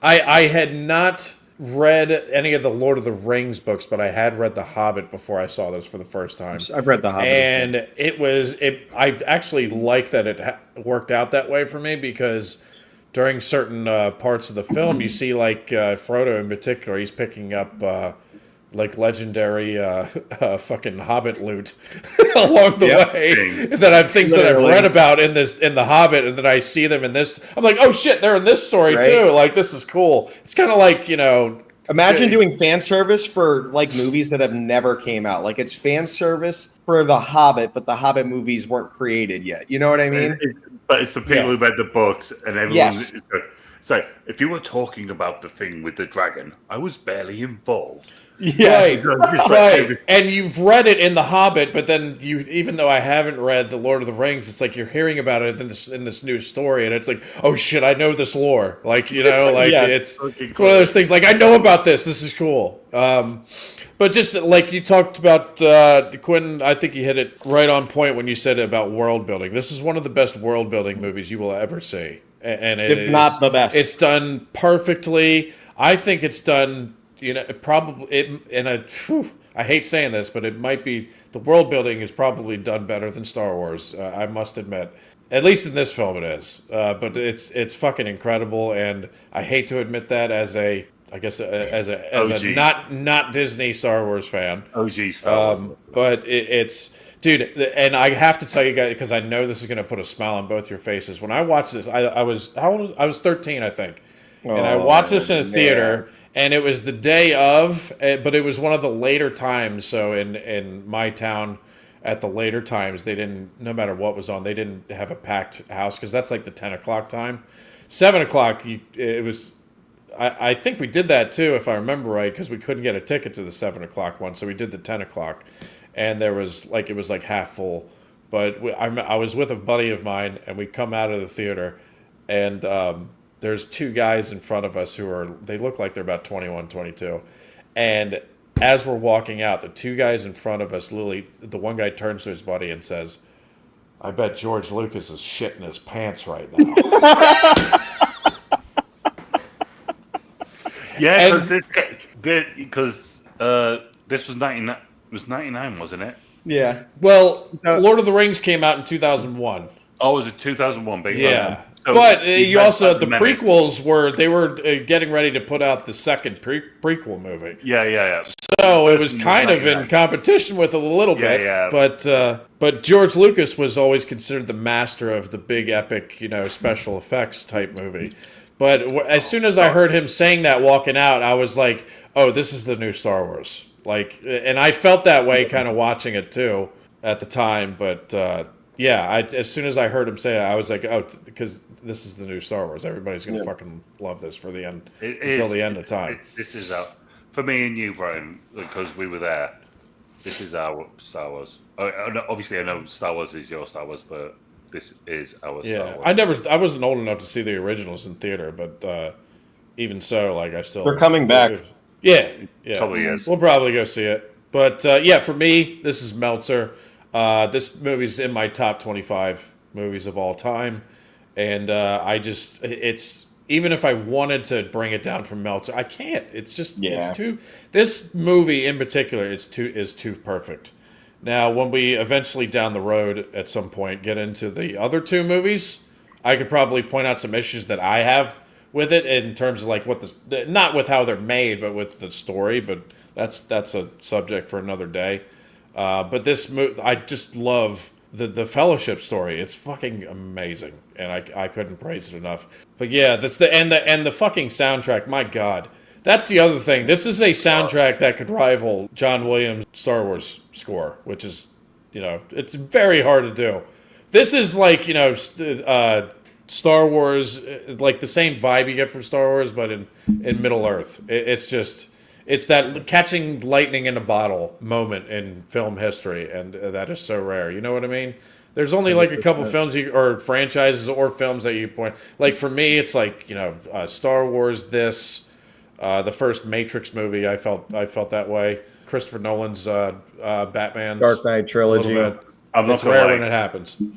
I had not read any of the Lord of the Rings books, but I had read The Hobbit before I saw this for the first time. I've read The Hobbit as well. And I actually like that it worked out that way for me because during certain parts of the film, you see like Frodo in particular, he's picking up like legendary fucking Hobbit loot along the Yep. way that I've things that I've read Literally. about in the Hobbit, and then I see them in this. I'm like, oh shit, they're in this story Right? too. Like this is cool. It's kind of like Imagine doing fan service for like movies that have never came out. Like it's fan service for The Hobbit, but the Hobbit movies weren't created yet. You know what I mean? But it's the people Yeah. who read the books and everyone. Yes. So if you were talking about the thing with the dragon, I was barely involved. Yes. Right. And you've read it in The Hobbit, but then even though I haven't read The Lord of the Rings, it's like you're hearing about it in this new story, and it's like, oh shit, I know this lore. Like like Yes. it's one of those things. Like I know about this. This is cool. But just like you talked about, Quentin, I think you hit it right on point when you said about world building. This is one of the best world building movies you will ever see, and If not the best. It's done perfectly. I think it's done. Probably in a. I hate saying this, but it might be the world building is probably done better than Star Wars. I must admit, at least in this film, it is. But it's fucking incredible, and I hate to admit that as a. I guess as a not Disney Star Wars fan. OG Star Wars. But it's dude, and I have to tell you guys because I know this is going to put a smile on both your faces. When I watched this, I was how old? I was 13, I think, and I watched this in a theater. And it was the day of, but it was one of the later times. So in my town, at the later times, they didn't. No matter what was on, they didn't have a packed house because that's like the 10 o'clock time. 7 o'clock, it was. I think we did that too, if I remember right, because we couldn't get a ticket to the 7 o'clock one, so we did the 10 o'clock, and there was like it was like half full. But I was with a buddy of mine, and we come out of the theater, and there's two guys in front of us they look like they're about 21, 22. And as we're walking out, the two guys in front of us, Lily, the one guy turns to his buddy and says, I bet George Lucas is shitting his pants right now. Yeah, because this was 99. It was 99, wasn't it? Yeah. Well, Lord of the Rings came out in 2001. Oh, was it 2001? Yeah. So but you also, the Menace. prequels they were getting ready to put out the second prequel movie. Yeah. So it was kind of in competition with it a little bit. Yeah. But George Lucas was always considered the master of the big epic, special effects type movie. But as soon as I heard him saying that walking out, I was like, oh, this is the new Star Wars. Like, and I felt that way kind of watching it too at the time. But as soon as I heard him say it, I was like, oh, because this is the new Star Wars. Everybody's going to fucking love this for the end until the end of time. This is for me and you, Brian, because we were there. This is our Star Wars. Obviously, I know Star Wars is your Star Wars, but this is our Star Wars. I wasn't old enough to see the originals in theater, but even so, like I still. They're coming back. Yeah. Probably is. We'll probably go see it. But for me, this is Meltzer. This movie's in my top 25 movies of all time, and it's even if I wanted to bring it down from Meltzer, I can't. It's just it's too. This movie in particular, is too perfect. Now, when we eventually down the road at some point get into the other two movies, I could probably point out some issues that I have with it in terms of like not with how they're made, but with the story. But that's a subject for another day. But this I just love the Fellowship story. It's fucking amazing, and I couldn't praise it enough. But yeah, that's the fucking soundtrack. My God. That's the other thing. This is a soundtrack that could rival John Williams' Star Wars score, which is, it's very hard to do. This is like, Star Wars, like the same vibe you get from Star Wars, but in Middle Earth. It's that catching lightning in a bottle moment in film history, and that is so rare. You know what I mean? There's only like a couple films or franchises or films that you point. Like for me, it's like, Star Wars, the first Matrix movie, I felt that way. Christopher Nolan's Batman's Dark Knight Trilogy. It's rare when it happens. You